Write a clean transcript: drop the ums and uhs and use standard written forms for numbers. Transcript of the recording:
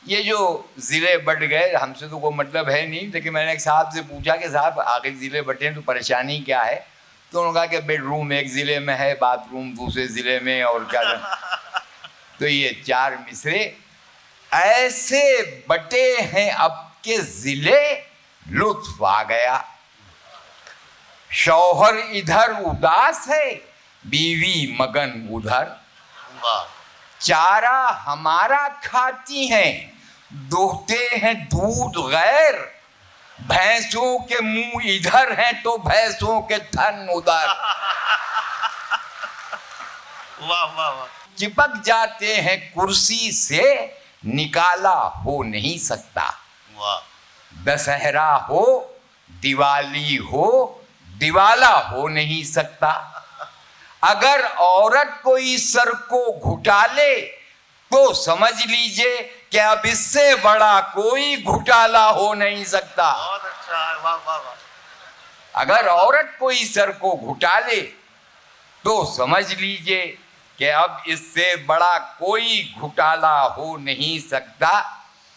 ये जो जिले बट गए, हमसे तो कोई मतलब है नहीं, लेकिन मैंने एक साहब से पूछा कि साहब आगे जिले बटे हैं तो परेशानी क्या है, तो उन्होंने कहा कि बेडरूम एक जिले में है, बाथरूम दूसरे जिले में, और क्या तो ये चार मिसरे ऐसे बटे हैं अब के जिले, लुत्फ आ गया। शौहर इधर उदास है, बीवी मगन उधर, चारा हमारा खाती हैं, दोहते हैं दूध गैर, भैंसों के मुंह इधर हैं तो भैंसों के थन उधर। वाह वाह वाह। चिपक जाते हैं कुर्सी से, निकाला हो नहीं सकता। वाह। दशहरा हो दिवाली हो, दिवाला हो नहीं सकता। अगर औरत कोई सर को घुटा ले तो समझ लीजिए कि अब इससे बड़ा कोई घुटाला हो नहीं सकता। बहुत अच्छा है, वाह वाह वाह। अगर औरत कोई सर को घुटा ले तो समझ लीजिए कि अब इससे बड़ा कोई घुटाला हो नहीं सकता।